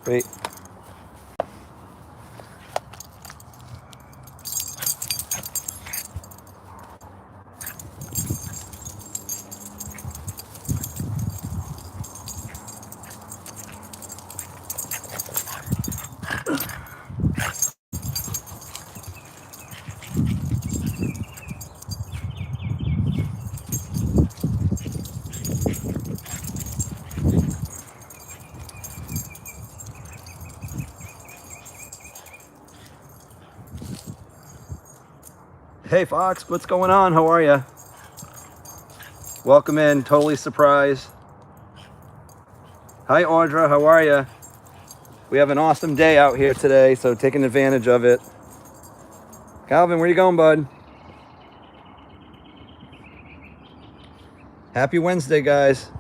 Great. Hey Fox, what's going on? How are you? Welcome in, totally surprised. Hi Audra, how are you? We have an awesome day out here today, so taking advantage of it. Calvin, where you going, bud? Happy Wednesday, guys.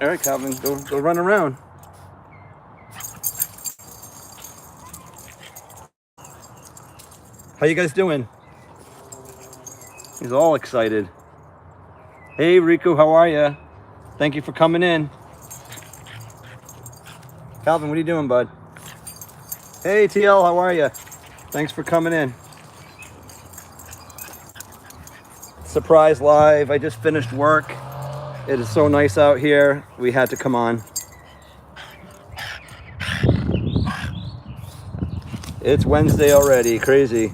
All right, Calvin, go run around. How you guys doing? He's all excited. Hey, Riku, how are you? Thank you for coming in. Calvin, what are you doing, bud? Hey, TL, how are you? Thanks for coming in. Surprise live. I just finished work. It is so nice out here. We had to come on. It's Wednesday already. Crazy.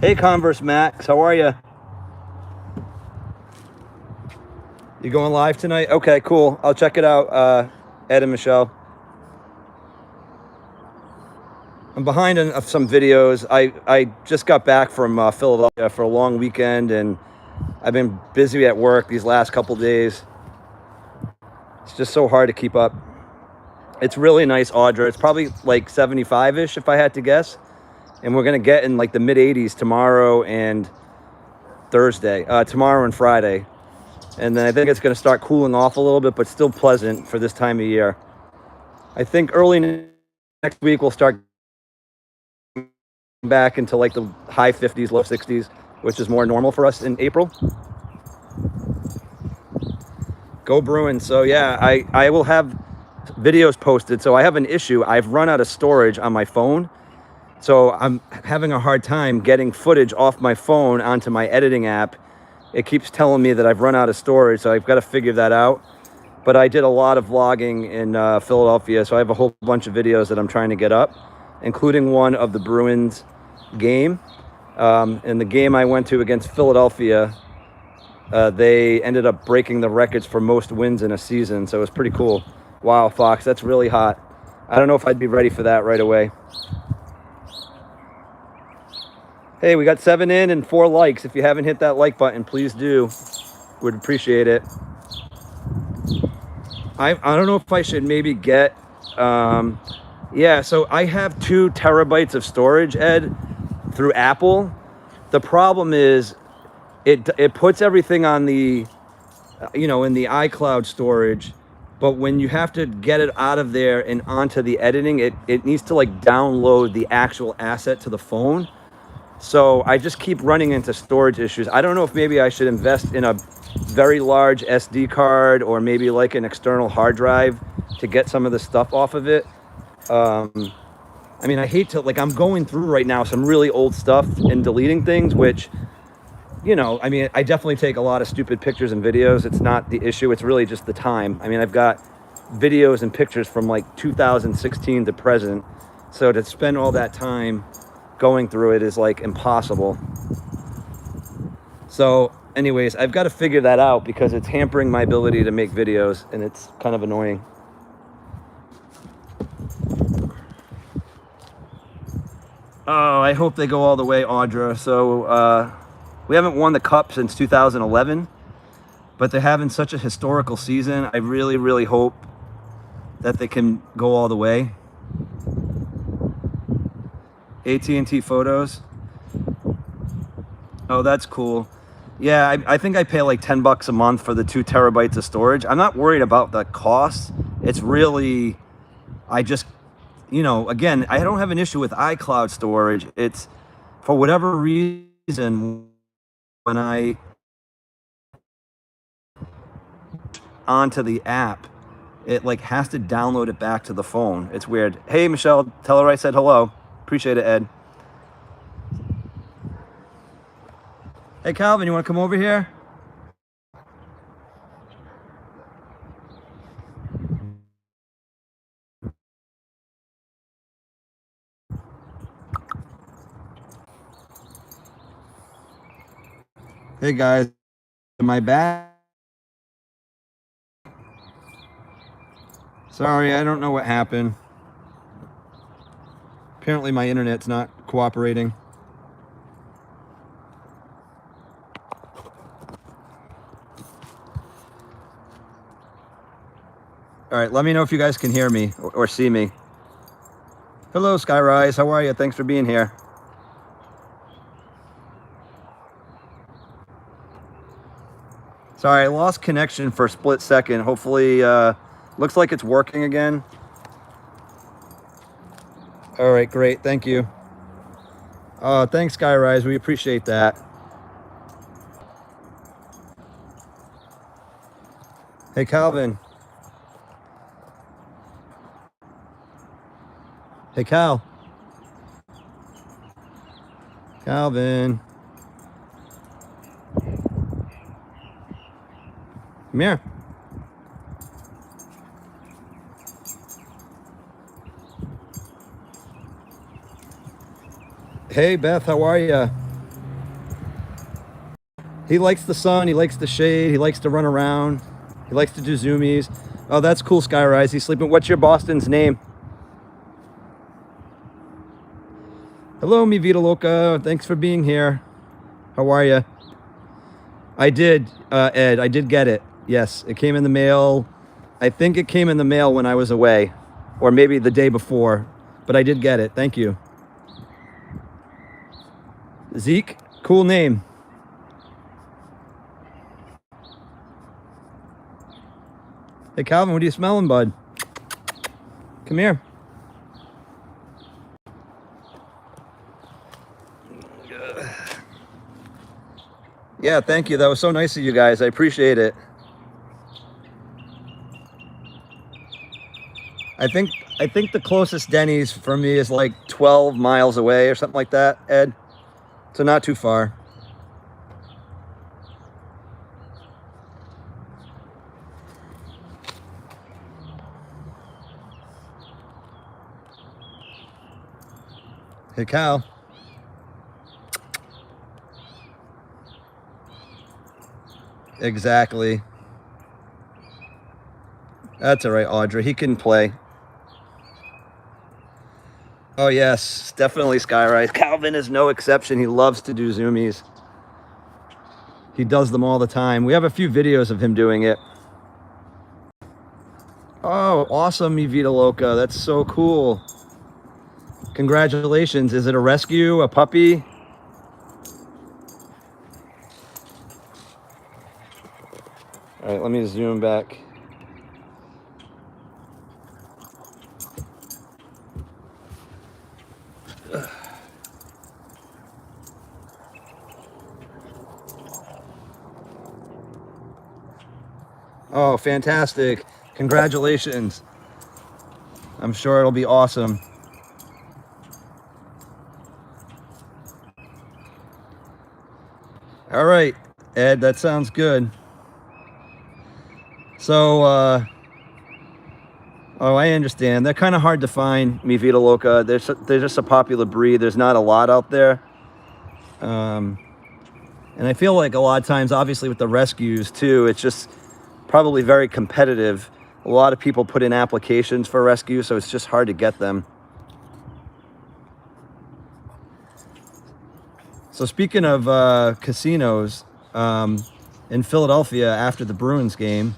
Hey, Converse Max, how are you? You going live tonight? Okay, cool. I'll check it out, Ed and Michelle. I'm behind on some videos. I just got back from Philadelphia for a long weekend, and I've been busy at work these last couple days. It's just so hard to keep up. It's really nice, Audra. It's probably like 75-ish if I had to guess. And we're going to get in like the mid 80s tomorrow and Thursday, tomorrow and Friday. And then I think it's going to start cooling off a little bit, but still pleasant for this time of year. I think early next week we'll start back into like the high 50s, low 60s, which is more normal for us in April. Go Bruins. So yeah, I will have videos posted. So I have an issue. I've run out of storage on my phone. So I'm having a hard time getting footage off my phone onto my editing app. It keeps telling me that I've run out of storage, so I've got to figure that out. But I did a lot of vlogging in Philadelphia, so I have a whole bunch of videos that I'm trying to get up, including one of the Bruins game. And the game I went to against Philadelphia, they ended up breaking the records for most wins in a season, so it was pretty cool. Wow, Fox, that's really hot. I don't know if I'd be ready for that right away. Hey, we got 7 in and 4 likes. If you haven't hit that like button, please do. Would appreciate it. I don't know if I should maybe get... yeah, so I have 2 terabytes of storage, Ed, through Apple. The problem is it puts everything on the, in the iCloud storage. But when you have to get it out of there and onto the editing, it needs to like download the actual asset to the phone. So I just keep running into storage issues. I don't know if maybe I should invest in a very large SD card or maybe like an external hard drive to get some of the stuff off of it. I mean, I hate to, like, I'm going through right now some really old stuff and deleting things, which, I mean, I definitely take a lot of stupid pictures and videos. It's not the issue. It's really just the time. I mean, I've got videos and pictures from like 2016 to present. So to spend all that time going through it is like impossible. So anyways, I've got to figure that out because it's hampering my ability to make videos, and it's kind of annoying. Oh, I hope they go all the way, Audra. So we haven't won the cup since 2011, but they're having such a historical season. I really, really hope that they can go all the way. AT&T photos. Oh, that's cool. Yeah, I think I pay like $10 a month for the 2 terabytes of storage. I'm not worried about the cost. It's really, I just, again, I don't have an issue with iCloud storage. It's for whatever reason, reason, when I onto the app, it like has to download it back to the phone. It's weird. Hey, Michelle, tell her I said hello. Appreciate it, Ed. Hey, Calvin, you want to come over here? Hey, guys, am I back? Sorry, I don't know what happened. Apparently my internet's not cooperating. All right, let me know if you guys can hear me or see me. Hello, Skyrise. How are you? Thanks for being here. Sorry, I lost connection for a split second. Hopefully, looks like it's working again. All right, great. Thank you. Thanks, Skyrise. We appreciate that. Hey, Calvin. Hey, Cal. Calvin. Come here. Hey, Beth, how are you? He likes the sun. He likes the shade. He likes to run around. He likes to do zoomies. Oh, that's cool, Skyrise. He's sleeping. What's your Boston's name? Hello, mi vida loca. Thanks for being here. How are you? I did, Ed. I did get it. Yes, it came in the mail. I think it came in the mail when I was away, or maybe the day before, but I did get it. Thank you. Zeke, cool name. Hey, Calvin, what are you smelling, bud? Come here. Yeah, thank you. That was so nice of you guys. I appreciate it. I think the closest Denny's for me is like 12 miles away or something like that, Ed. So not too far. Hey, Cal. Exactly. That's all right, Audrey. He can play. Oh, yes. Definitely Skyrise. Calvin is no exception. He loves to do zoomies. He does them all the time. We have a few videos of him doing it. Oh, awesome, mi vida loca. That's so cool. Congratulations. Is it a rescue, a puppy? All right, let me zoom back. Oh, fantastic. Congratulations. I'm sure it'll be awesome. All right, Ed, that sounds good. So, oh, I understand. They're kind of hard to find, mi vida loca. They're just a popular breed. There's not a lot out there. And I feel like a lot of times, obviously with the rescues too, it's just probably very competitive. A lot of people put in applications for rescue, so it's just hard to get them. So speaking of casinos, in Philadelphia after the Bruins game,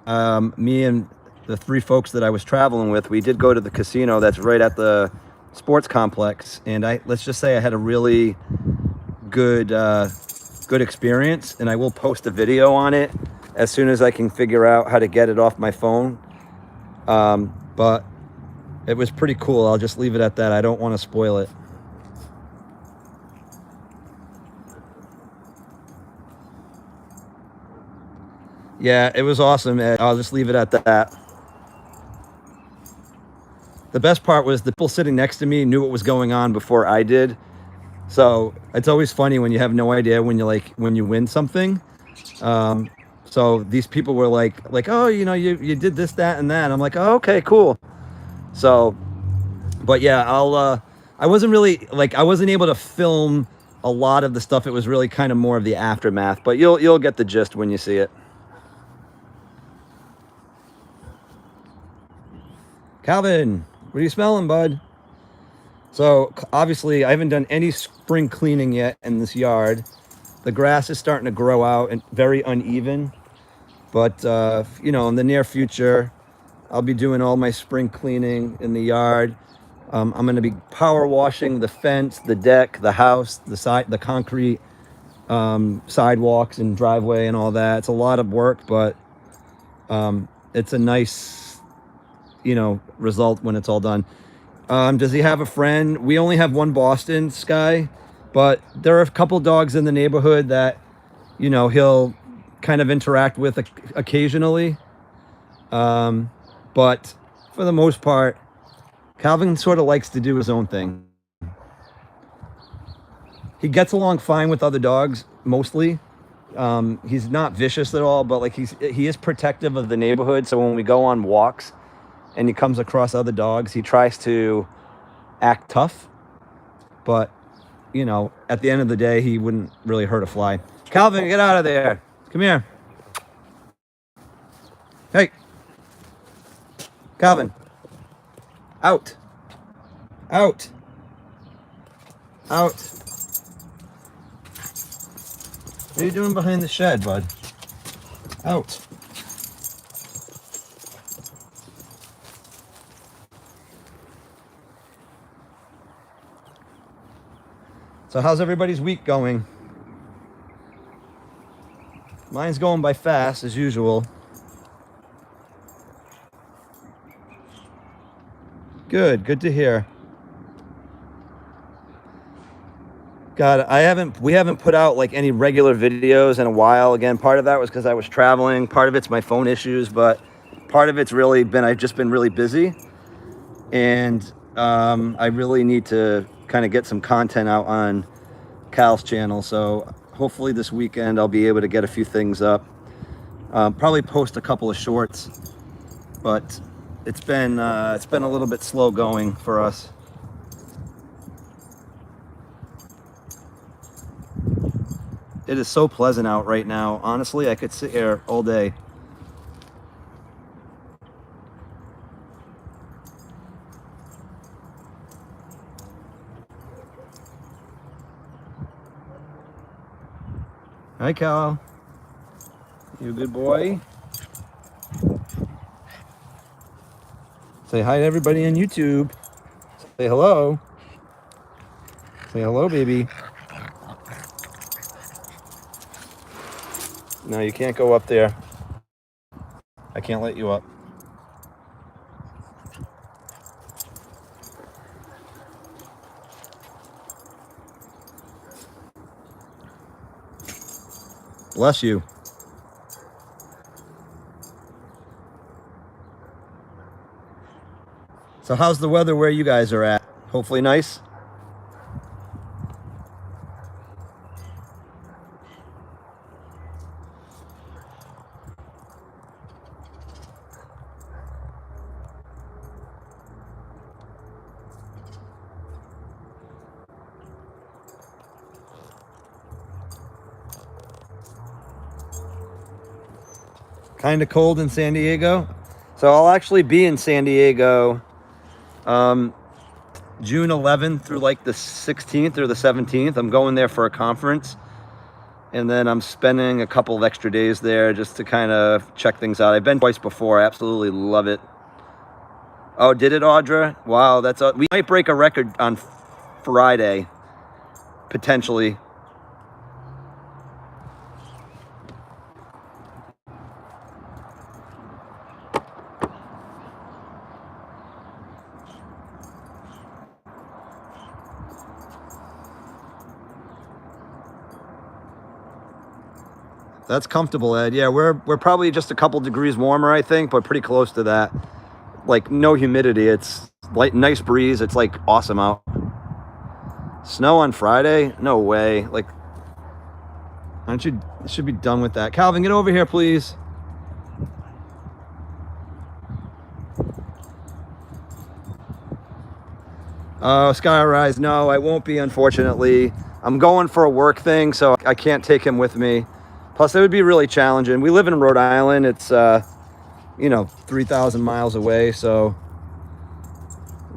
me and the three folks that I was traveling with, we did go to the casino that's right at the sports complex, and let's just say I had a really good experience, and I will post a video on it as soon as I can figure out how to get it off my phone. But it was pretty cool. I'll just leave it at that. I don't want to spoil it. Yeah, it was awesome, Ed. I'll just leave it at that. The best part was the people sitting next to me knew what was going on before I did. So it's always funny when you have no idea when you win something. So these people were like, oh, you know, you did this, that, and that. And I'm like, oh, okay, cool. So, but yeah, I wasn't really I wasn't able to film a lot of the stuff. It was really kind of more of the aftermath, but you'll get the gist when you see it. Calvin, what are you smelling, bud? So obviously I haven't done any spring cleaning yet in this yard. The grass is starting to grow out and very uneven, but you know, in the near future, I'll be doing all my spring cleaning in the yard. I'm going to be power washing the fence, the deck, the house, the concrete, sidewalks and driveway and all that. It's a lot of work, but it's a nice, you know, result when it's all done. Does he have a friend? We only have one Boston, Sky, but there are a couple dogs in the neighborhood that, you know, he'll kind of interact with occasionally. But for the most part, Calvin sort of likes to do his own thing. He gets along fine with other dogs, mostly. He's not vicious at all, but like he is protective of the neighborhood. So when we go on walks and he comes across other dogs, he tries to act tough. But, you know, at the end of the day, he wouldn't really hurt a fly. Calvin, get out of there. Come here. Hey. Calvin. Out. Out. Out. What are you doing behind the shed, bud? Out. So how's everybody's week going? Mine's going by fast, as usual. Good to hear. God, we haven't put out like any regular videos in a while. Again, part of that was because I was traveling. Part of it's my phone issues, but part of it's really been, I've just been really busy. And I really need to kind of get some content out on Cal's channel. So hopefully this weekend I'll be able to get a few things up. Probably post a couple of shorts, but it's been a little bit slow going for us. It is so pleasant out right now. Honestly, I could sit here all day. Hi, Cal. You a good boy? Say hi to everybody on YouTube. Say hello. Say hello, baby. No, you can't go up there. I can't let you up. Bless you. So how's the weather where you guys are at? Hopefully nice? Kind of cold in San Diego. So I'll actually be in San Diego June 11th through like the 16th or the 17th. I'm going there for a conference. And then I'm spending a couple of extra days there just to kind of check things out. I've been twice before. I absolutely love it. Oh, did it, Audra? Wow, we might break a record on Friday, potentially. That's comfortable, Ed. Yeah, we're probably just a couple degrees warmer, I think, but pretty close to that. Like no humidity. It's like nice breeze. It's like awesome out. Snow on Friday? No way. Like, aren't you should be done with that. Calvin, get over here, please. Oh, Skyrise. No, I won't be, unfortunately. I'm going for a work thing, so I can't take him with me. Plus, it would be really challenging. We live in Rhode Island. It's, you know, 3,000 miles away, so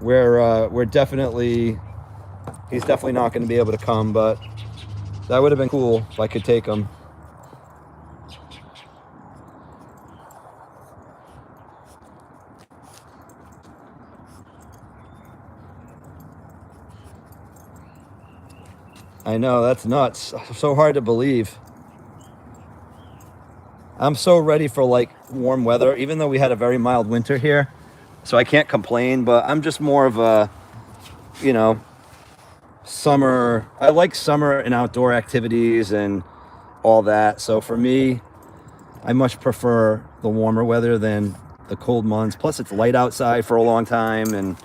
we're definitely, he's definitely not going to be able to come, but that would have been cool if I could take him. I know, that's nuts. So hard to believe. I'm so ready for like warm weather, even though we had a very mild winter here. So I can't complain, but I'm just more of a, you know, summer. I like summer and outdoor activities and all that. So for me, I much prefer the warmer weather than the cold months. Plus it's light outside for a long time, and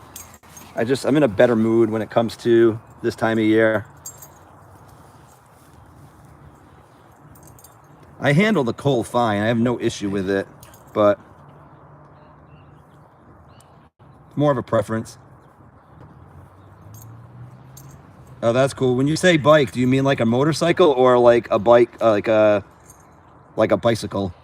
I'm in a better mood when it comes to this time of year. I handle the cold fine. I have no issue with it, but more of a preference. Oh, that's cool. When you say bike, do you mean like a motorcycle or like a bike, like a bicycle?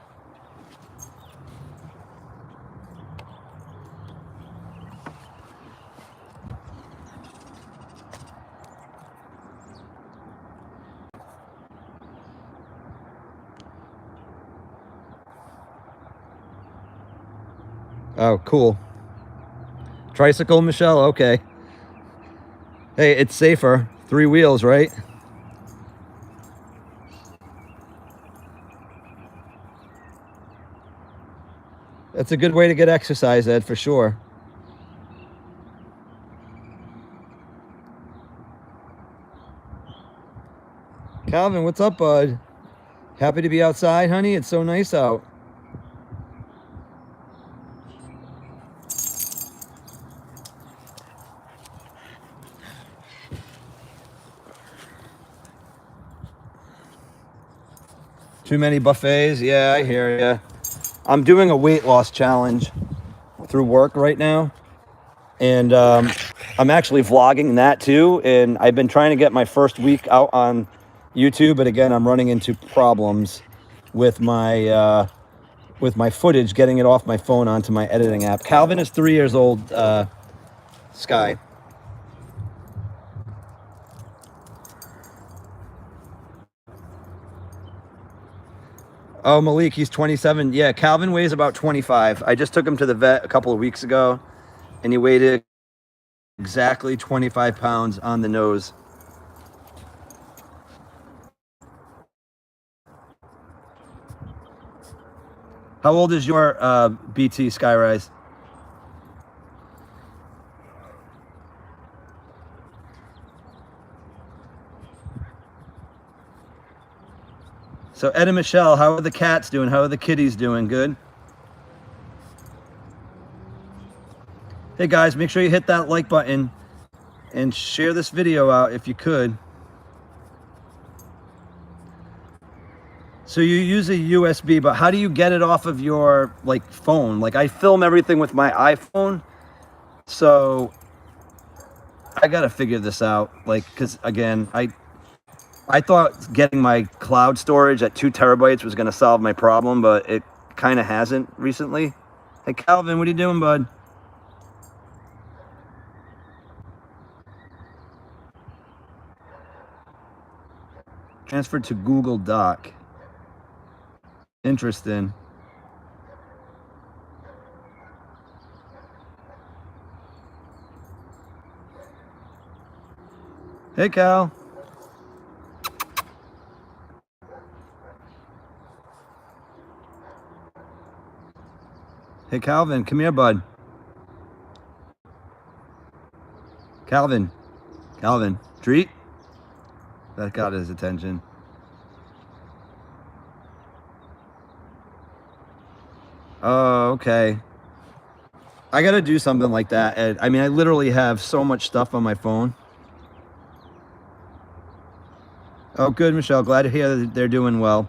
Oh, cool. Tricycle, Michelle? Okay. Hey, it's safer. 3 wheels, right? That's a good way to get exercise, Ed, for sure. Calvin, what's up, bud? Happy to be outside, honey? It's so nice out. Too many buffets? Yeah, I hear ya. I'm doing a weight loss challenge through work right now. And I'm actually vlogging that too. And I've been trying to get my first week out on YouTube, but again, I'm running into problems with my footage, getting it off my phone onto my editing app. Calvin is 3 years old, Sky. Oh, Malik, he's 27. Yeah, Calvin weighs about 25. I just took him to the vet a couple of weeks ago, and he weighed exactly 25 pounds on the nose. How old is your BT Skyrise? So Ed and Michelle, how are the cats doing? How are the kitties doing? Good? Hey guys, make sure you hit that like button and share this video out if you could. So you use a USB, but how do you get it off of your like phone? Like I film everything with my iPhone, so I gotta figure this out. Like, cause again, I thought getting my cloud storage at 2 terabytes was gonna solve my problem, but it kind of hasn't recently. Hey Calvin, what are you doing, bud? Transferred to Google Doc. Interesting. Hey Cal. Hey Calvin, come here, bud. Calvin. Calvin. Treat? That got his attention. Oh, okay. I got to do something like that, Ed. I mean, I literally have so much stuff on my phone. Oh, good, Michelle. Glad to hear that they're doing well.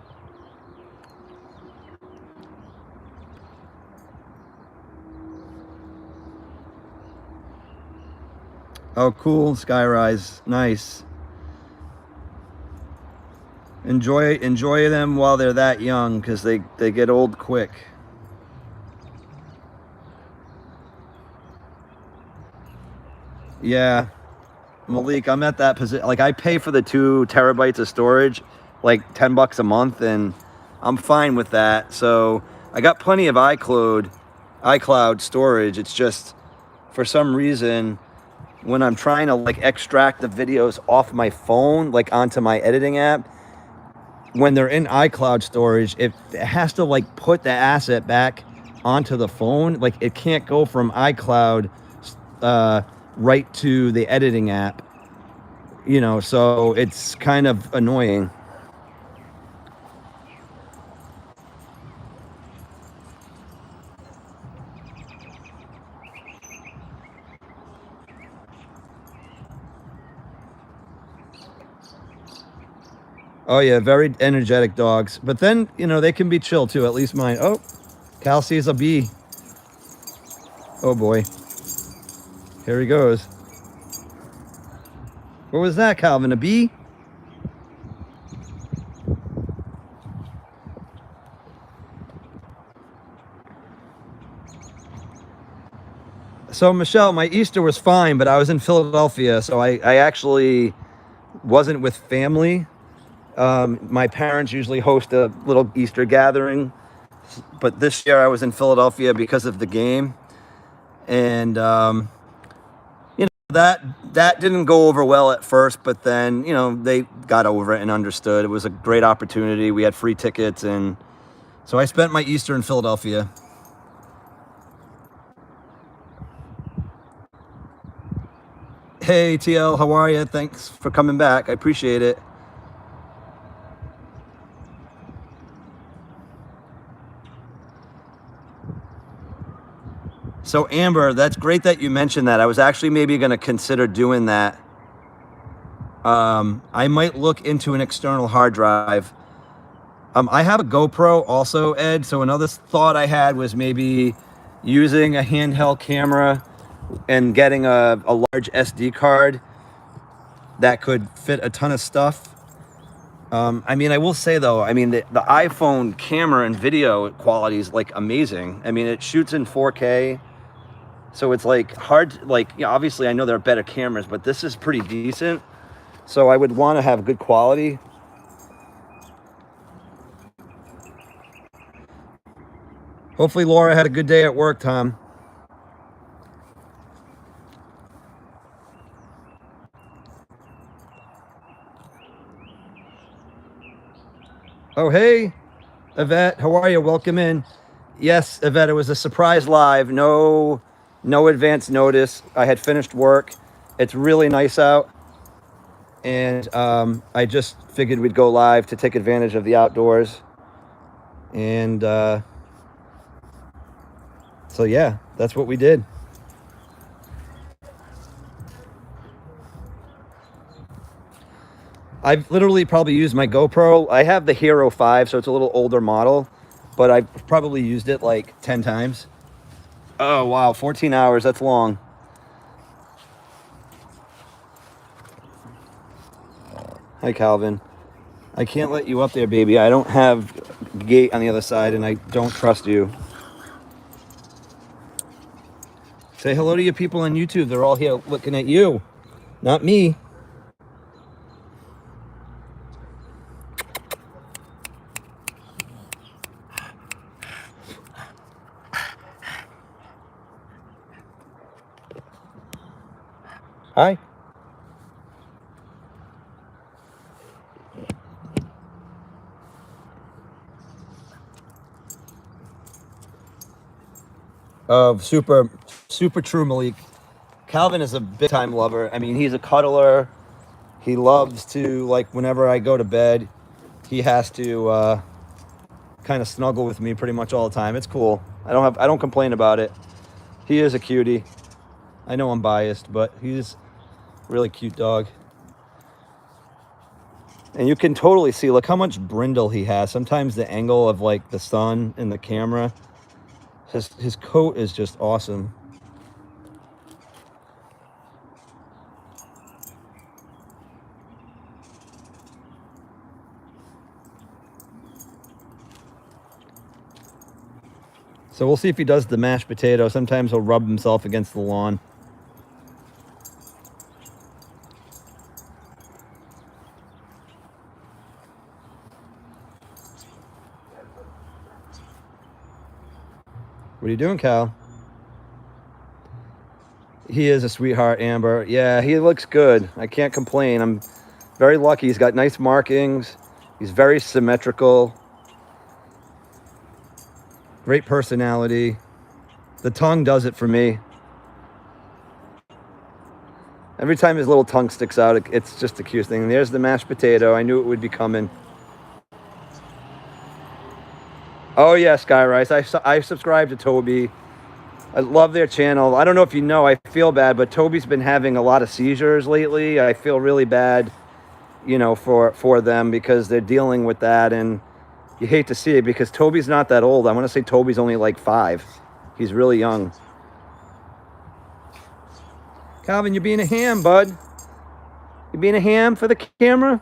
Oh, cool. Skyrise. Nice. Enjoy them while they're that young, because they get old quick. Yeah. Malik, I'm at that position. Like, I pay for the 2 terabytes of storage, like $10 a month, and I'm fine with that. So I got plenty of iCloud storage. It's just, for some reason, when I'm trying to like extract the videos off my phone, like onto my editing app, when they're in iCloud storage, it has to like put the asset back onto the phone. Like, it can't go from iCloud right to the editing app, you know, so it's kind of annoying. Oh yeah, very energetic dogs. But then, you know, they can be chill too, at least mine. Oh, Cal sees a bee. Oh boy. Here he goes. What was that, Calvin? A bee? So Michelle, my Easter was fine, but I was in Philadelphia, so I actually wasn't with family. My parents usually host a little Easter gathering, but this year I was in Philadelphia because of the game, and you know, that didn't go over well at first, but then, you know, they got over it and understood. It was a great opportunity. We had free tickets, and so I spent my Easter in Philadelphia. Hey TL, how are you? Thanks for coming back. I appreciate it. So Amber, that's great that you mentioned that. I was actually maybe going to consider doing that. I might look into an external hard drive. I have a GoPro also, Ed. So another thought I had was maybe using a handheld camera and getting a large SD card that could fit a ton of stuff. I mean, I will say though, I mean, the iPhone camera and video quality is like amazing. I mean, it shoots in 4K. So it's like hard, like, you know, obviously I know there are better cameras, but this is pretty decent. So I would want to have good quality. Hopefully Laura had a good day at work, Tom. Oh, hey, Yvette, how are you? Welcome in. Yes, Yvette, it was a surprise live. No advance notice. I had finished work. It's really nice out. And I just figured we'd go live to take advantage of the outdoors. And so, yeah, that's what we did. I've literally probably used my GoPro. I have the Hero 5, so it's a little older model, but I've probably used it like 10 times. Oh, wow, 14 hours. That's long. Hi, Calvin. I can't let you up there, baby. I don't have a gate on the other side, and I don't trust you. Say hello to your people on YouTube. They're all here looking at you, not me. Hi. Super true, Malik. Calvin is a big time lover. I mean, he's a cuddler. He loves to, like, whenever I go to bed, he has to kind of snuggle with me pretty much all the time. It's cool. I don't complain about it. He is a cutie. I know I'm biased, but he's a really cute dog. And you can totally see, look how much brindle he has. Sometimes the angle of like the sun and the camera, his coat is just awesome. So we'll see if he does the mashed potato. Sometimes he'll rub himself against the lawn. What are you doing, Cal? He is a sweetheart, Amber. Yeah, he looks good. I can't complain. I'm very lucky. He's got nice markings. He's very symmetrical. Great personality. The tongue does it for me. Every time his little tongue sticks out, it's just the cutest thing. And there's the mashed potato. I knew it would be coming. Oh, yeah, Sky Rice. I subscribe to Toby. I love their channel. I don't know if you know, I feel bad, but Toby's been having a lot of seizures lately. I feel really bad, you know, for them because they're dealing with that. And you hate to see it because Toby's not that old. I want to say Toby's only like 5. He's really young. Calvin, you're being a ham, bud. You being a ham for the camera?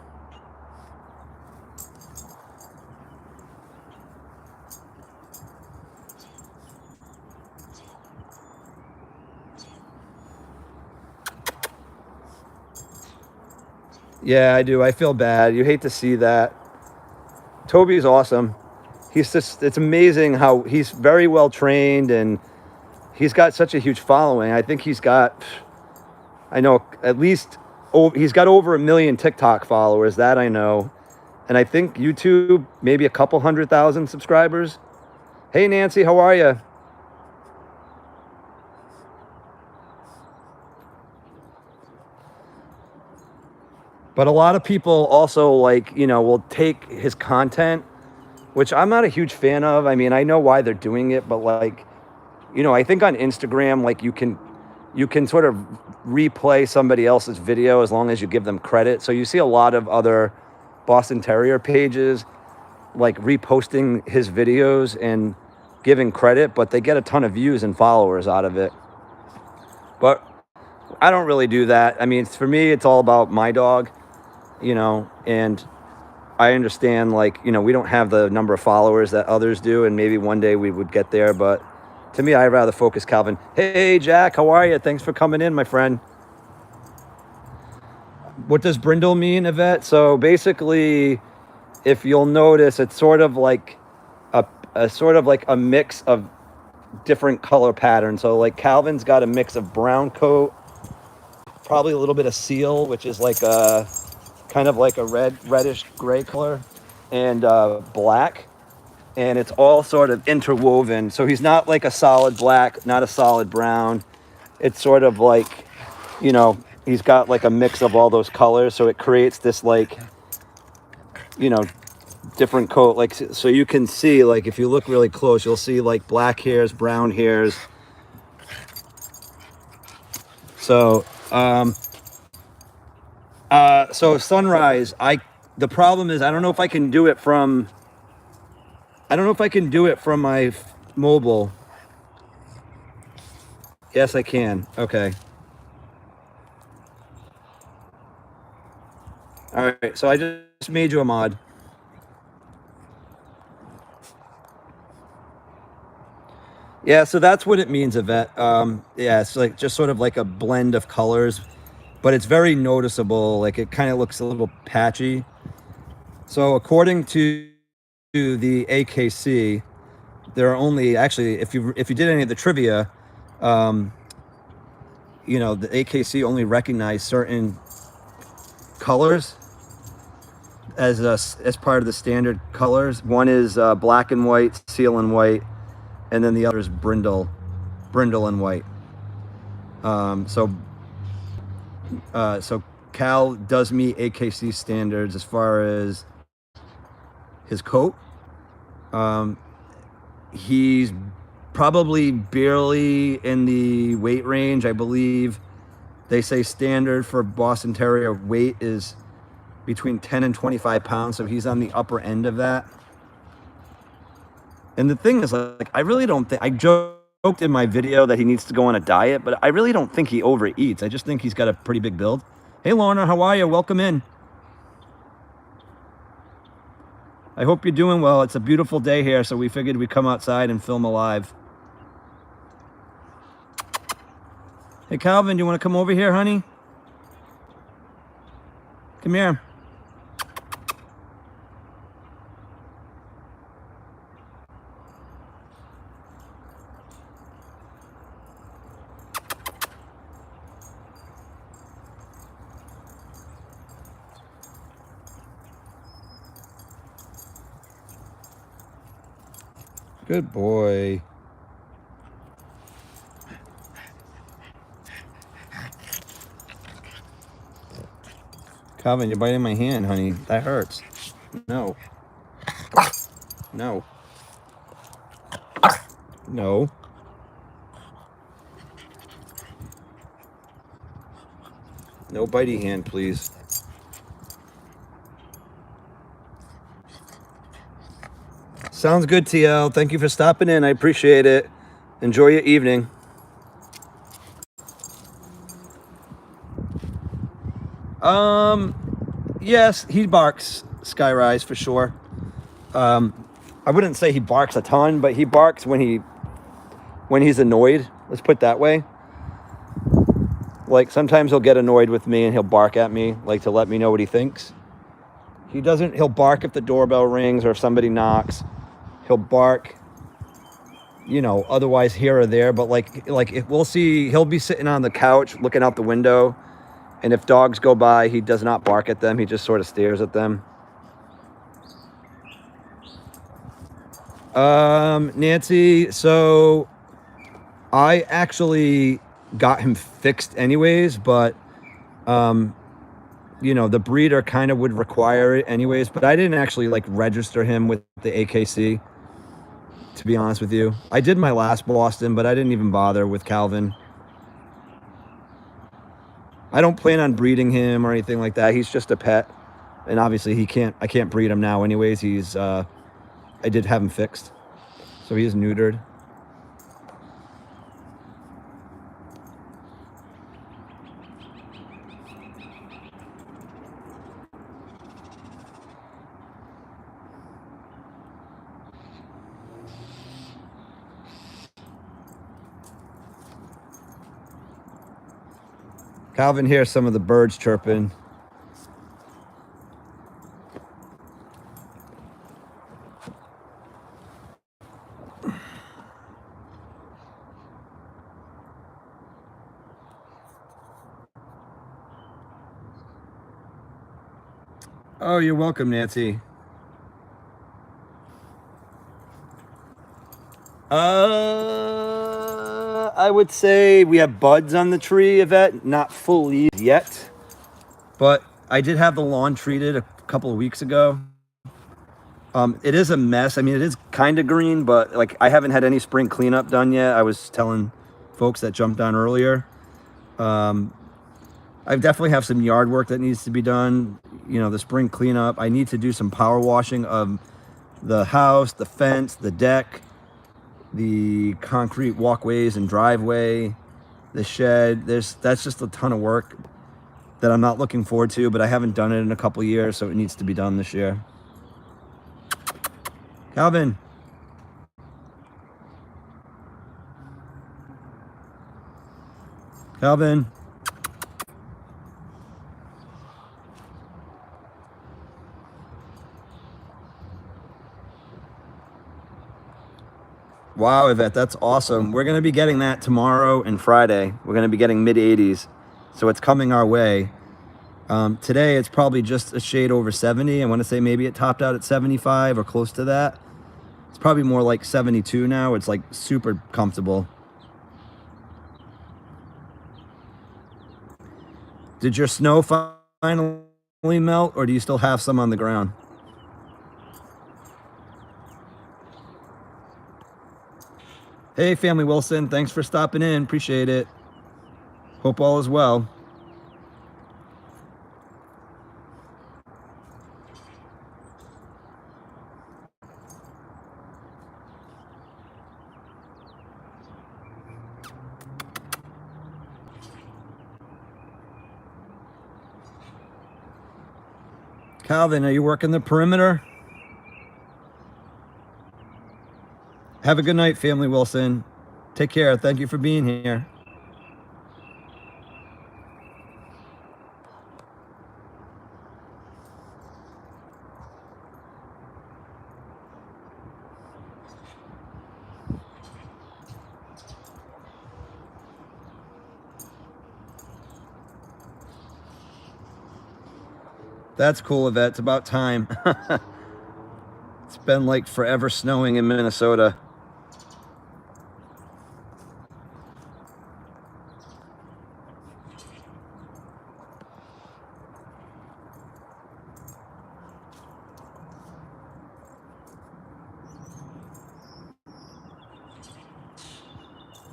Yeah, I do. I feel bad. You hate to see that. Toby's awesome. He's just, it's amazing how he's very well trained and he's got such a huge following. I think he's got, I know at least, he's got over 1 million TikTok followers, that I know. And I think YouTube, maybe a couple 100,000 subscribers. Hey, Nancy, how are you? But a lot of people also, like, you know, will take his content, which I'm not a huge fan of. I mean, I know why they're doing it, but like, you know, I think on Instagram, like you can sort of replay somebody else's video as long as you give them credit. So you see a lot of other Boston Terrier pages like reposting his videos and giving credit, but they get a ton of views and followers out of it. But I don't really do that. I mean, for me, it's all about my dog, you know, and I understand, like, you know, we don't have the number of followers that others do, and maybe one day we would get there, but to me, I'd rather focus Calvin. Hey, Jack, how are you? Thanks for coming in, my friend. What does brindle mean, Yvette? So basically, if you'll notice, it's sort of like a sort of like a mix of different color patterns. So like Calvin's got a mix of brown coat, probably a little bit of seal, which is like a kind of like a reddish gray color, and black, and it's all sort of interwoven. So he's not like a solid black, not a solid brown. It's sort of like, you know, he's got like a mix of all those colors, so it creates this, like, you know, different coat. Like, so you can see, like, if you look really close, you'll see like black hairs, brown hairs. So so Sunrise, the problem is I don't know if I can do it from my mobile. Yes, I can. Okay. All right, so I just made you a mod. Yeah, so that's what it means, Yvette. Yeah, it's like just sort of like a blend of colors, but it's very noticeable. Like it kind of looks a little patchy. So according to the AKC, there are only, actually, if you did any of the trivia, you know, the AKC only recognized certain colors as part of the standard colors. One is black and white, seal and white, and then the other is brindle and white. So Cal does meet AKC standards as far as his coat. He's probably barely in the weight range. I believe they say standard for Boston Terrier weight is between 10 and 25 pounds. So he's on the upper end of that. And the thing is, like, I really don't think, I joked in my video that he needs to go on a diet, but I really don't think he overeats. I just think he's got a pretty big build. Hey, Lorna, how are you? Welcome in. I hope you're doing well. It's a beautiful day here, so we figured we'd come outside and film a live. Hey, Calvin, you want to come over here, honey? Come here. Good boy. Calvin, you're biting my hand, honey. That hurts. No. No. No. No bitey hand, please. Sounds good, TL. Thank you for stopping in. I appreciate it. Enjoy your evening. Yes, he barks, Skyrise, for sure. I wouldn't say he barks a ton, but he barks when he's annoyed. Let's put it that way. Like, sometimes he'll get annoyed with me and he'll bark at me, like, to let me know what he thinks. He'll bark if the doorbell rings or if somebody knocks. He'll bark, you know, otherwise here or there. But like if we'll see, he'll be sitting on the couch looking out the window. And if dogs go by, he does not bark at them. He just sort of stares at them. Nancy, so I actually got him fixed anyways, but you know, the breeder kind of would require it anyways, but I didn't actually like register him with the AKC, to be honest with you. I did my last Boston, but I didn't even bother with Calvin. I don't plan on breeding him or anything like that. He's just a pet, and obviously I can't breed him now anyways. I did have him fixed, so he is neutered. Calvin hears some of the birds chirping. Oh, you're welcome, Nancy. I would say we have buds on the tree, Yvette, not full leaves yet, but I did have the lawn treated a couple of weeks ago. It is a mess. I mean, it is kind of green, but like I haven't had any spring cleanup done yet. I was telling folks that jumped on earlier. I definitely have some yard work that needs to be done. You know, the spring cleanup. I need to do some power washing of the house, the fence, the deck, the concrete walkways and driveway, the shed. That's just a ton of work that I'm not looking forward to, but I haven't done it in a couple of years, so it needs to be done this year. Calvin. Calvin. Wow, Yvette, that's awesome. We're going to be getting that tomorrow and Friday. We're going to be getting mid-80s, so it's coming our way. Today, it's probably just a shade over 70. I want to say maybe it topped out at 75 or close to that. It's probably more like 72 now. It's like super comfortable. Did your snow finally melt, or do you still have some on the ground? Hey, Family Wilson, thanks for stopping in. Appreciate it. Hope all is well. Calvin, are you working the perimeter? Have a good night, Family Wilson. Take care. Thank you for being here. That's cool, Yvette. It's about time. It's been like forever snowing in Minnesota.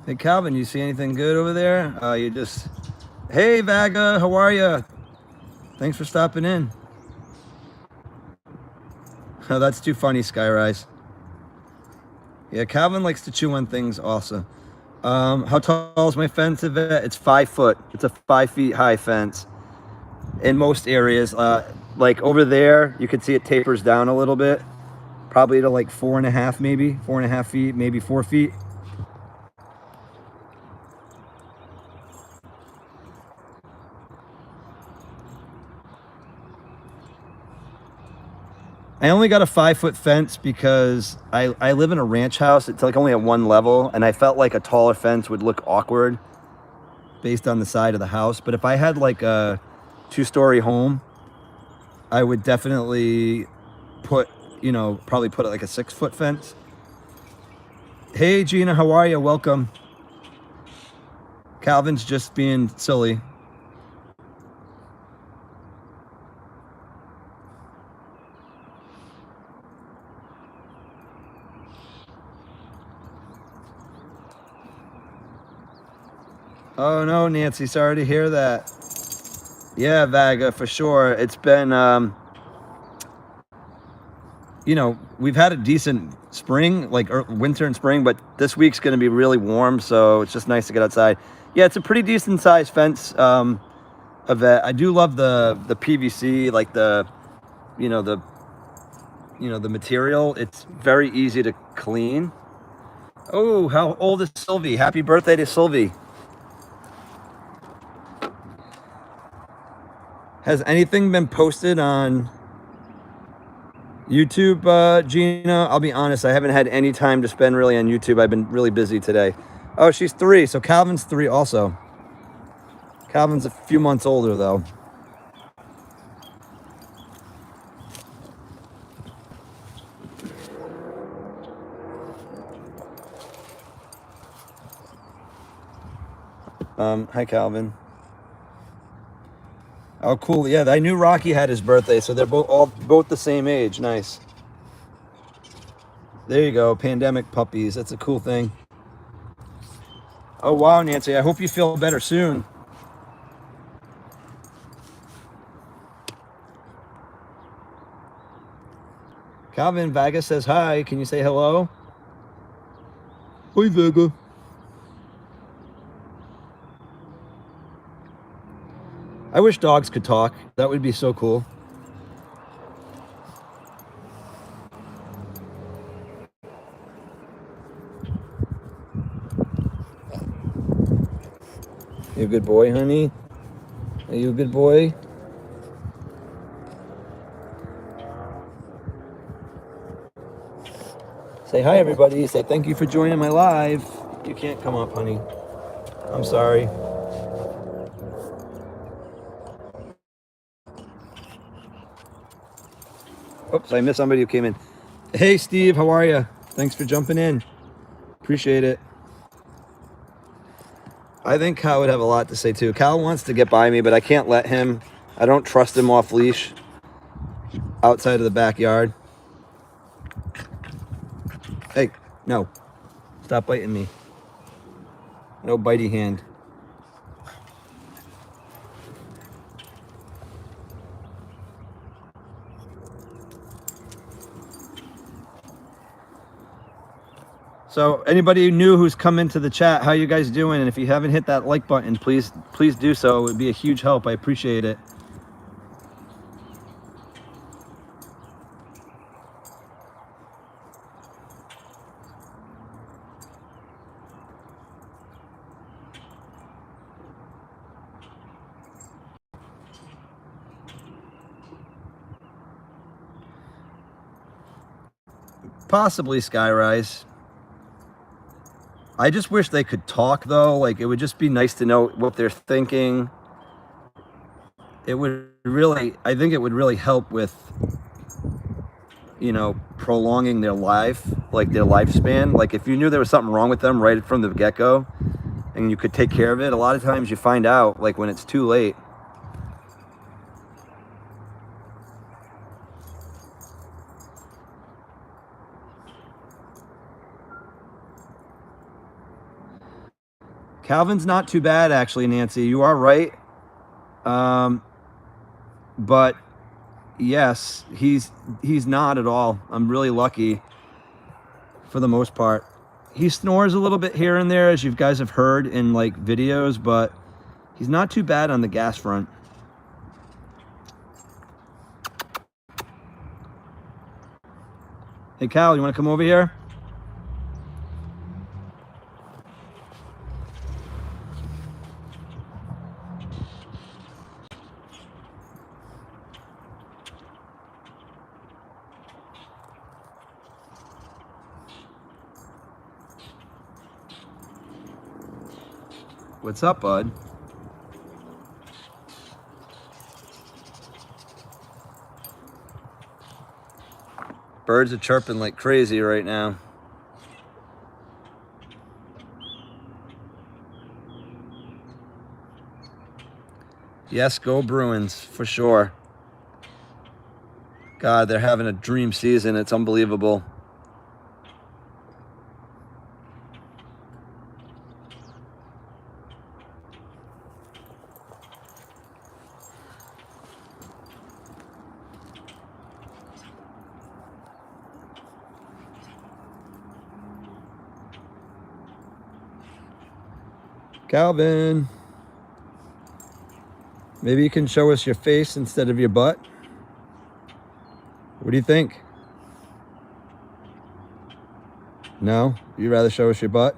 Hey, Calvin, you see anything good over there? You just... Hey, Vaga, how are you? Thanks for stopping in. Oh, that's too funny, Skyrise. Yeah, Calvin likes to chew on things also. How tall is my fence, Yvette? It's 5 foot. It's a 5 feet high fence. In most areas, like over there, you can see it tapers down a little bit. Probably to like 4.5, maybe 4.5 feet, maybe 4 feet. I only got a 5 foot fence because I live in a ranch house. It's like only at one level, and I felt like a taller fence would look awkward based on the side of the house. But if I had like a 2-story home, I would definitely put, you know, probably put like a 6 foot fence. Hey, Gina, how are you? Welcome. Calvin's just being silly. Oh no, Nancy, sorry to hear that. Yeah, Vaga, for sure. It's been, you know, we've had a decent spring, like winter and spring, but this week's going to be really warm, so it's just nice to get outside. Yeah, it's a pretty decent sized fence. Of that, I do love the PVC, like the material. It's very easy to clean. Oh, how old is Sylvie? Happy birthday to Sylvie. Has anything been posted on YouTube, Gina? I'll be honest, I haven't had any time to spend really on YouTube. I've been really busy today. Oh, she's 3, so Calvin's 3 also. Calvin's a few months older, though. Hi, Calvin. Oh, cool. Yeah, I knew Rocky had his birthday, so they're both the same age. Nice. There you go. Pandemic puppies. That's a cool thing. Oh, wow, Nancy. I hope you feel better soon. Calvin, Vaga says hi. Can you say hello? Hi, Vaga. I wish dogs could talk. That would be so cool. You a good boy, honey? Are you a good boy? Say hi, everybody. Say thank you for joining my live. You can't come up, honey. I'm sorry. Oops, I missed somebody who came in. Hey, Steve, how are you? Thanks for jumping in. Appreciate it. I think Cal would have a lot to say too. Cal wants to get by me, but I can't let him. I don't trust him off leash outside of the backyard. Hey, no. Stop biting me. No bitey hand. So anybody new who's come into the chat, how you guys doing? And if you haven't hit that like button, please do so. It would be a huge help. I appreciate it. Possibly Skyrise. I just wish they could talk though. Like, it would just be nice to know what they're thinking. It would really, I think it would really help with, you know, prolonging their life, like their lifespan. Like, if you knew there was something wrong with them right from the get-go and you could take care of it, a lot of times you find out like when it's too late. Calvin's not too bad, actually, Nancy. You are right. But yes, he's not at all. I'm really lucky for the most part. He snores a little bit here and there, as you guys have heard in like videos, but he's not too bad on the gas front. Hey, Cal, you want to come over here? What's up, bud? Birds are chirping like crazy right now. Yes, go Bruins, for sure. God, they're having a dream season. It's unbelievable. Calvin, maybe you can show us your face instead of your butt. What do you think? No? You'd rather show us your butt?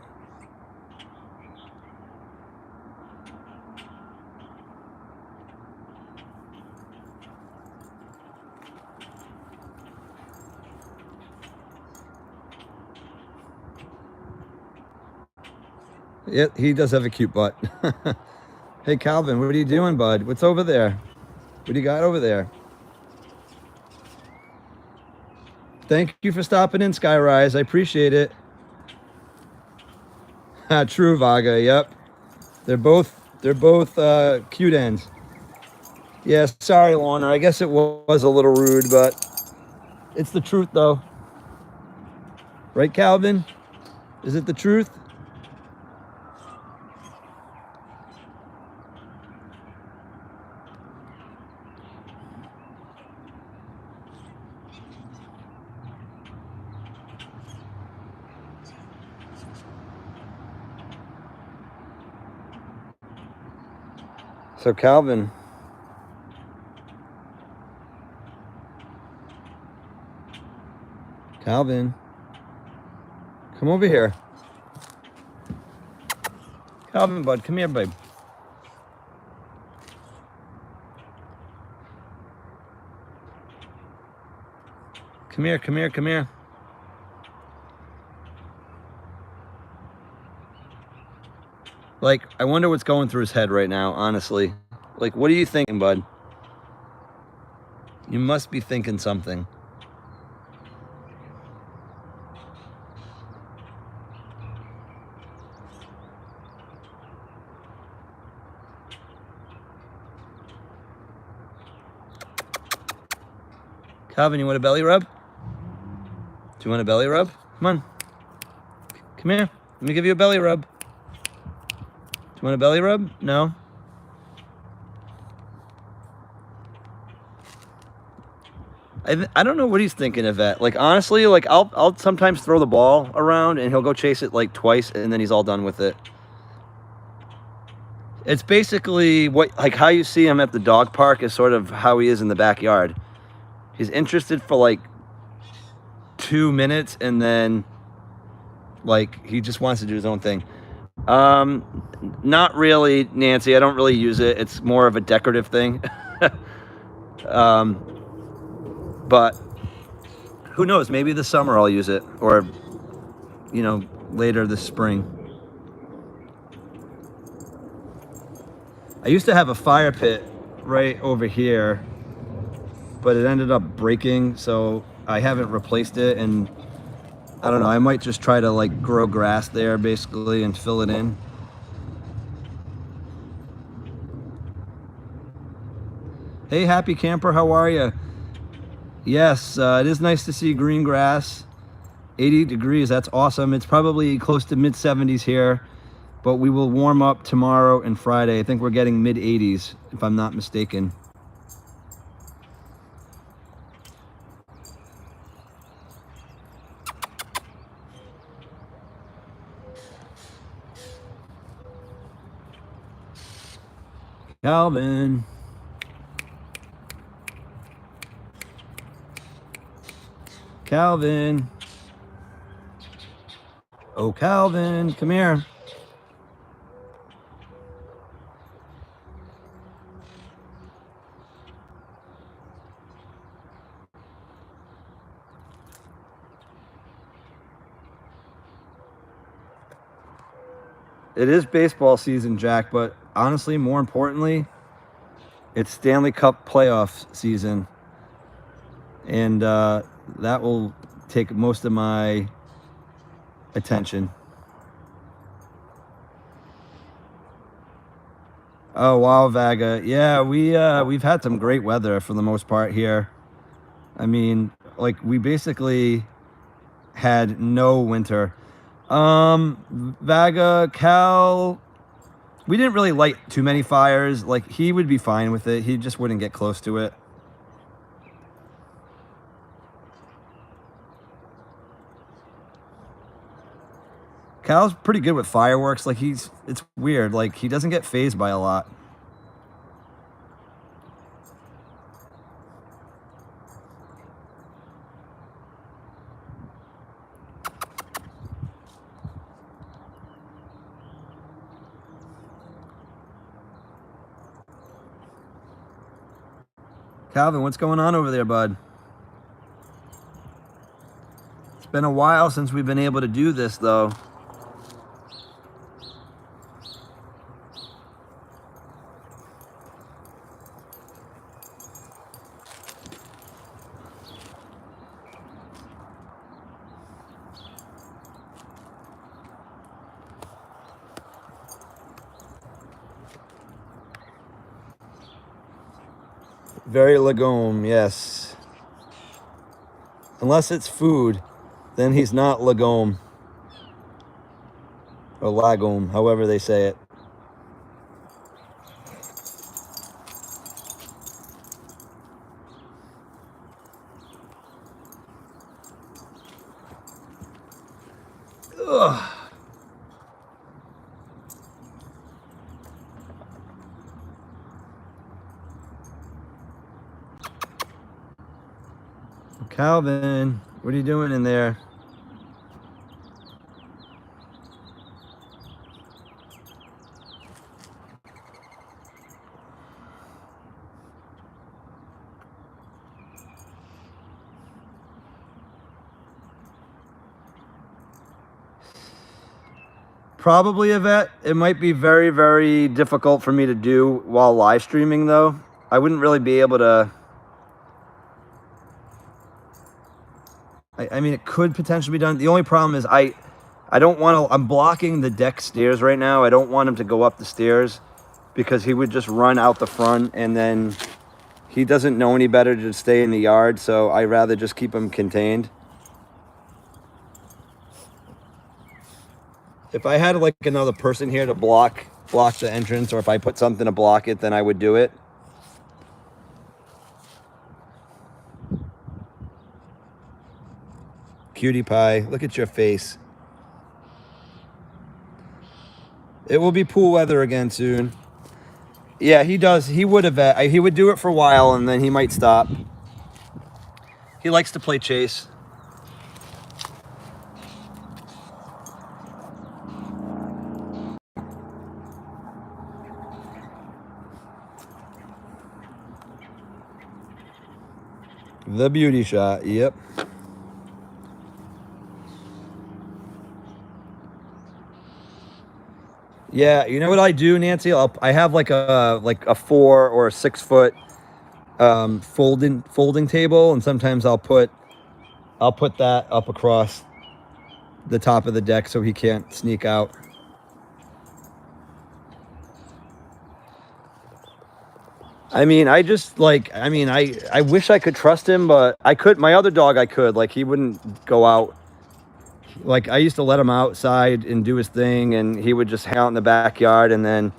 Yeah, he does have a cute butt. Hey, Calvin, what are you doing, bud? What's over there? What do you got over there? Thank you for stopping in, Skyrise. I appreciate it. True, Vaga. Yep. They're both cute ends. Yeah, sorry, Lorna. I guess it was a little rude, but it's the truth, though. Right, Calvin? Is it the truth? So, Calvin, come over here. Calvin, bud, come here, babe. Come here. Like, I wonder what's going through his head right now, honestly. Like, what are you thinking, bud? You must be thinking something. Calvin, you want a belly rub? Do you want a belly rub? Come Come here. Let me give you a belly rub. Do you want a belly rub? No? I don't know what he's thinking of that. Like, honestly, like, I'll sometimes throw the ball around and he'll go chase it like twice and then he's all done with it. It's basically like how you see him at the dog park is sort of how he is in the backyard. He's interested for like 2 minutes and then like he just wants to do his own thing. Not really, Nancy. I don't really use it. It's more of a decorative thing. But who knows? Maybe this summer I'll use it, or, you know, later this spring. I used to have a fire pit right over here, but it ended up breaking, so I haven't replaced it, and I don't know, I might just try to like grow grass there basically and fill it in. Hey, happy camper, how are you? Yes, it is nice to see green grass. 80 degrees, that's awesome. It's probably close to mid 70s here, but we will warm up tomorrow and Friday. I think we're getting mid 80s, if I'm not mistaken. Calvin. Calvin. Oh, Calvin, come here. It is baseball season, Jack, but honestly, more importantly, it's Stanley Cup playoff season. And that will take most of my attention. Oh wow, Vaga. Yeah, we've had some great weather for the most part here. I mean, like we basically had no winter. Vaga, Cal, we didn't really light too many fires. Like he would be fine with it. He just wouldn't get close to it. Cal's pretty good with fireworks. Like it's weird. Like he doesn't get fazed by a lot. Calvin, what's going on over there, bud? It's been a while since we've been able to do this, though. Very legume, yes. Unless it's food, then he's not legume. Or lagum, however they say it. Ugh. Calvin, what are you doing in there? Probably, Yvette. It might be very, very difficult for me to do while live streaming, though. I wouldn't really be able to. I mean, it could potentially be done. The only problem is I don't want to. I'm blocking the deck stairs right now. I don't want him to go up the stairs because he would just run out the front, and then he doesn't know any better to stay in the yard. So I rather just keep him contained. If I had like another person here to block the entrance, or if I put something to block it, then I would do it. Cutie pie, look at your face. It will be pool weather again soon. Yeah, he does. He would do it for a while and then he might stop. He likes to play chase. The beauty shot, yep. Yeah, you know what I do, Nancy? I have like a 4 or 6 foot folding table, and sometimes I'll put that up across the top of the deck so he can't sneak out. I mean, I wish I could trust him, but my other dog, I could. Like, he wouldn't go out. Like, I used to let him outside and do his thing, and he would just hang out in the backyard, and then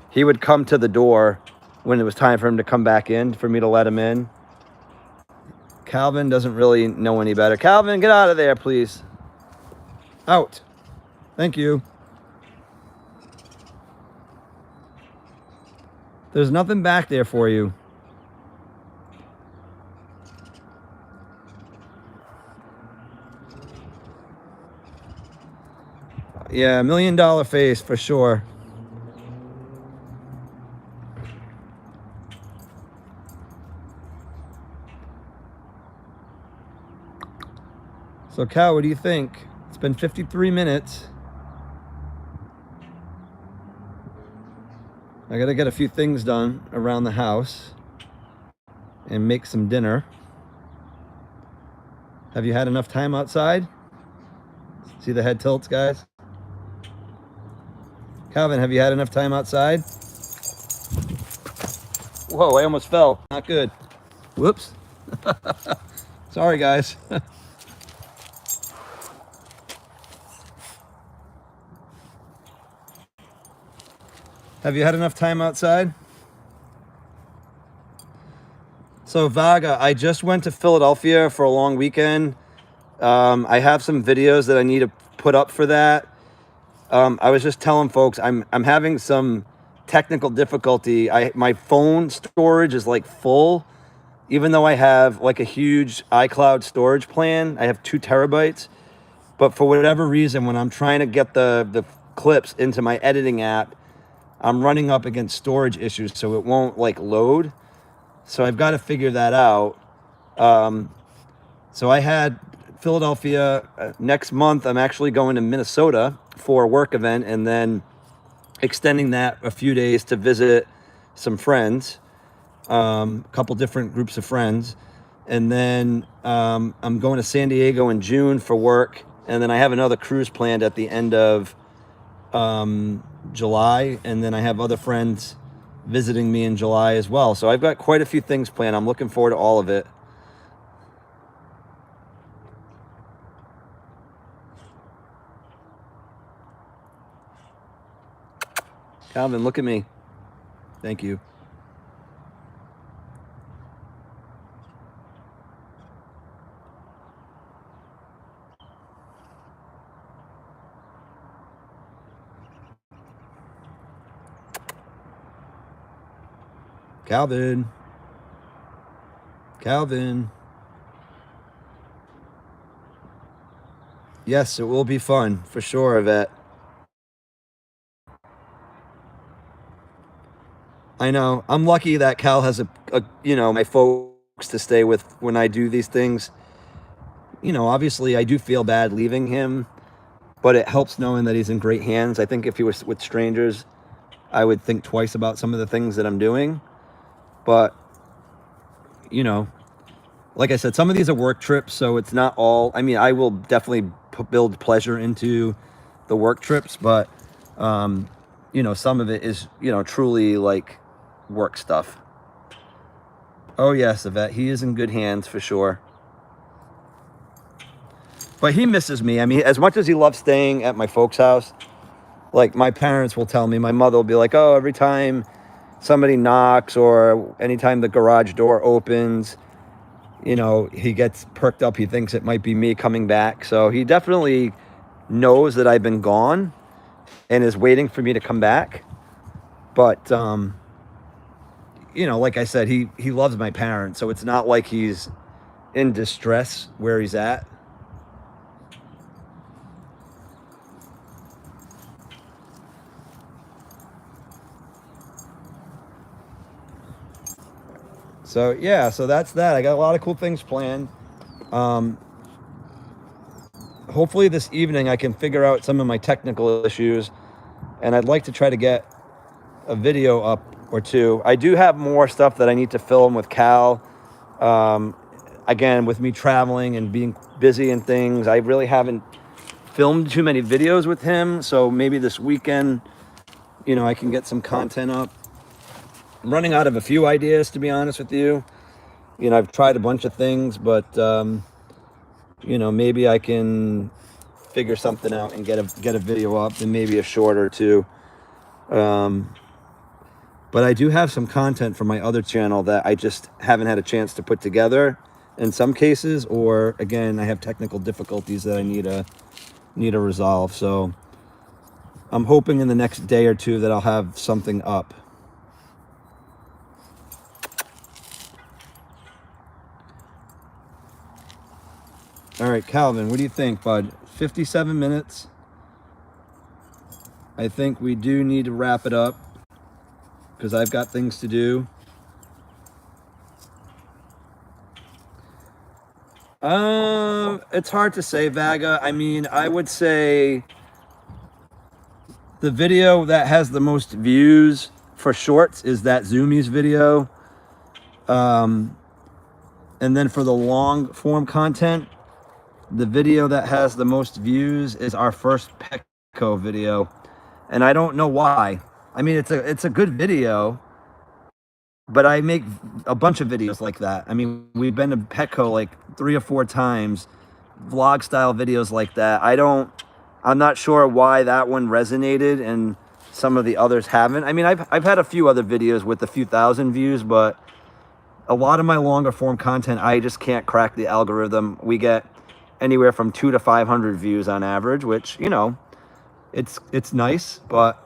he would come to the door when it was time for him to come back in, for me to let him in. Calvin doesn't really know any better. Calvin, get out of there, please. Out. Thank you. There's nothing back there for you. Yeah, $1 million face for sure. So, Cal, what do you think? It's been 53 minutes. I gotta get a few things done around the house and make some dinner. Have you had enough time outside? See the head tilts, guys? Calvin, have you had enough time outside? Whoa, I almost fell. Not good. Whoops. Sorry, guys. Have you had enough time outside? So, Vaga, I just went to Philadelphia for a long weekend. I have some videos that I need to put up for that. I was just telling folks I'm having some technical difficulty. My phone storage is like full, even though I have like a huge iCloud storage plan. I have 2 terabytes, but for whatever reason, when I'm trying to get the clips into my editing app, I'm running up against storage issues, so it won't like load. So I've got to figure that out. So I had Philadelphia. Next month, I'm actually going to Minnesota for a work event, and then extending that a few days to visit some friends, a couple different groups of friends. And then I'm going to San Diego in June for work. And then I have another cruise planned at the end of July. And then I have other friends visiting me in July as well. So I've got quite a few things planned. I'm looking forward to all of it. Calvin, look at me. Thank you. Calvin. Calvin. Yes, it will be fun for sure, Yvette. I know. I'm lucky that Cal has my folks to stay with when I do these things. Obviously I do feel bad leaving him, but it helps knowing that he's in great hands. I think if he was with strangers, I would think twice about some of the things that I'm doing. But, like I said, some of these are work trips, so it's not all. I mean, I will definitely build pleasure into the work trips, but, some of it is, truly like work stuff. Oh, yes, Yvette, he is in good hands for sure. But he misses me. I mean, as much as he loves staying at my folks' house, like my parents will tell me, my mother will be like, oh, every time somebody knocks or anytime the garage door opens, you know, he gets perked up. He thinks it might be me coming back. So he definitely knows that I've been gone and is waiting for me to come back. But, you know, like I said, he loves my parents. So it's not like he's in distress where he's at. So yeah, so that's that. I got a lot of cool things planned. Hopefully this evening I can figure out some of my technical issues, and I'd like to try to get a video up or two. I do have more stuff that I need to film with Cal. Again, with me traveling and being busy and things, I really haven't filmed too many videos with him. So maybe this weekend, you know, I can get some content up. I'm running out of a few ideas, to be honest with you. You know, I've tried a bunch of things, but you know, maybe I can figure something out and get a video up, and maybe a short or two. But I do have some content from my other channel that I just haven't had a chance to put together in some cases, or again, I have technical difficulties that I need to resolve. So I'm hoping in the next day or two that I'll have something up. All right, Calvin, what do you think, bud? 57 minutes. I think we do need to wrap it up because I've got things to do. It's hard to say, Vaga. I mean, I would say the video that has the most views for shorts is that Zoomies video. And then for the long form content, the video that has the most views is our first Petco video. And I don't know why. I mean, it's a good video, but I make a bunch of videos like that. I mean, we've been to Petco like 3 or 4 times, vlog style videos like that. I'm not sure why that one resonated and some of the others haven't. I mean, I've had a few other videos with a few thousand views, but a lot of my longer form content, I just can't crack the algorithm. We get anywhere from 200 to 500 views on average, which, you know, it's nice, but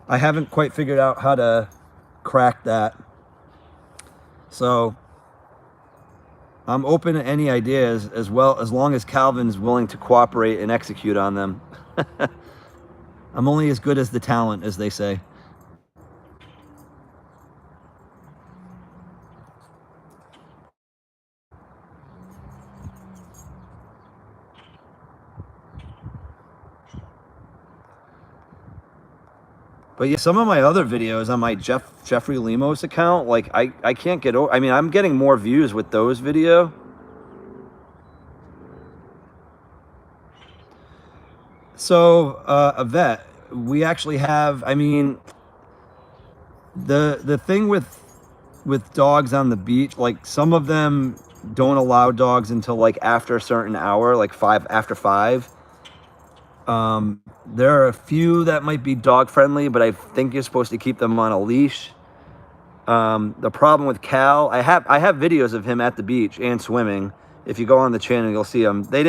I haven't quite figured out how to crack that. So I'm open to any ideas, as well as long as Calvin's willing to cooperate and execute on them. I'm only as good as the talent, as they say. But yeah, some of my other videos on my Jeffrey Lemos account, like I can't get over. I mean, I'm getting more views with those video. So Yvette, we actually have. I mean, the thing with dogs on the beach, like some of them don't allow dogs until like after a certain hour, like after 5. There are a few that might be dog friendly, but I think you're supposed to keep them on a leash. The problem with Cal, I have videos of him at the beach and swimming. If you go on the channel, you'll see them. They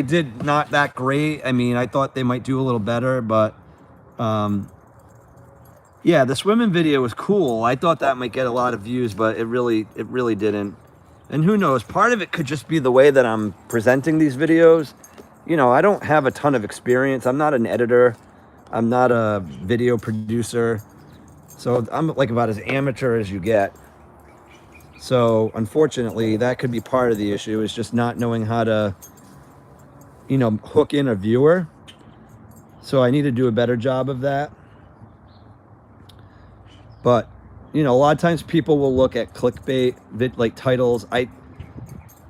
did not that great. I mean, I thought they might do a little better, but yeah, the swimming video was cool. I thought that might get a lot of views, but it really didn't. And who knows? Part of it could just be the way that I'm presenting these videos. You know, I don't have a ton of experience. I'm not an editor. I'm not a video producer. So I'm like about as amateur as you get. So unfortunately, that could be part of the issue, is just not knowing how to, you know, hook in a viewer. So I need to do a better job of that. But, you know, a lot of times people will look at clickbait, like titles.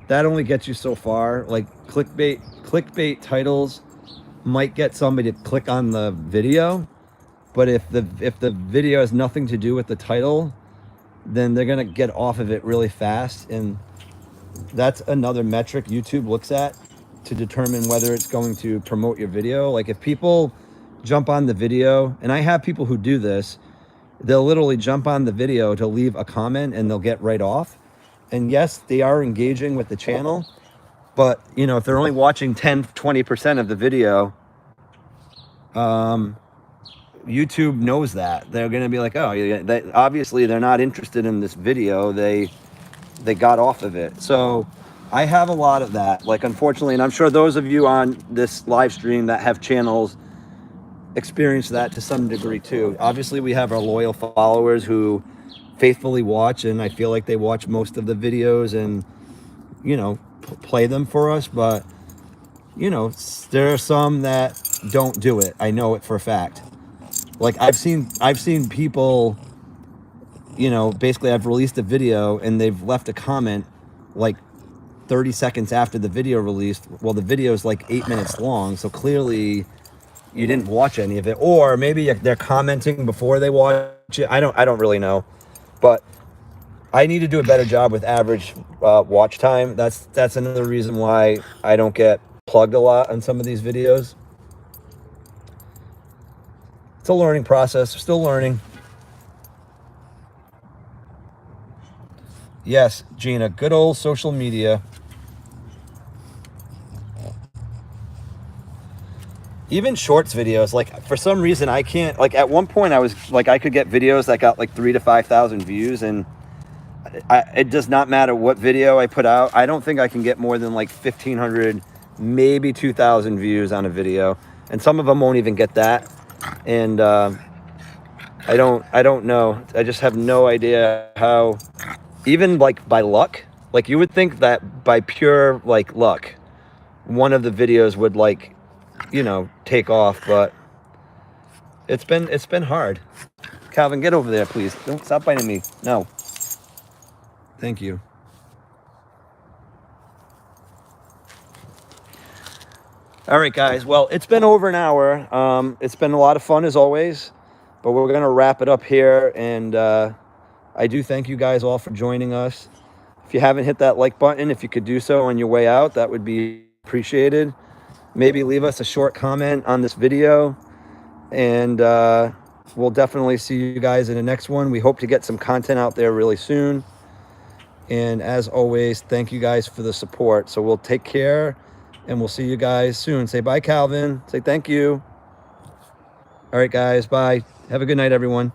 That only gets you so far. Like clickbait titles might get somebody to click on the video, but if the video has nothing to do with the title, then they're gonna get off of it really fast. And that's another metric YouTube looks at to determine whether it's going to promote your video. Like if people jump on the video, and I have people who do this. They'll literally jump on the video to leave a comment and they'll get right off. And yes, they are engaging with the channel, but you know, if they're only watching 10-20% of the video, YouTube knows that. They're going to be like, oh, yeah, obviously they're not interested in this video. They got off of it. So I have a lot of that, like, unfortunately, and I'm sure those of you on this live stream that have channels experience that to some degree too. Obviously, we have our loyal followers who faithfully watch, and I feel like they watch most of the videos and, you know, play them for us. But, you know, there are some that don't do it. I know it for a fact. Like, I've seen people, you know, basically I've released a video and they've left a comment like 30 seconds after the video released. Well, the video is like 8 minutes long, so clearly you didn't watch any of it, or maybe they're commenting before they watch it. I don't really know, but I need to do a better job with average watch time. That's another reason why I don't get plugged a lot on some of these videos. It's a learning process. Still learning. Yes, Gina, good old social media. Even shorts videos, like, for some reason I can't, like, at one point I was like, I could get videos that got like 3,000 to 5,000 views, and it does not matter what video I put out. I don't think I can get more than like 1,500, maybe 2,000 views on a video, and some of them won't even get that. And I don't know. I just have no idea how, even like by luck, like you would think that by pure like luck, one of the videos would, like, you know, take off, but it's been hard. Calvin, get over there, please. Don't stop biting me. No. Thank you. All right, guys. Well, it's been over an hour. It's been a lot of fun as always, but we're gonna wrap it up here. And I do thank you guys all for joining us. If you haven't hit that like button, if you could do so on your way out, that would be appreciated. Maybe leave us a short comment on this video, and we'll definitely see you guys in the next one. We hope to get some content out there really soon. And as always, thank you guys for the support. So we'll take care, and we'll see you guys soon. Say bye, Calvin. Say thank you. All right, guys. Bye. Have a good night, everyone.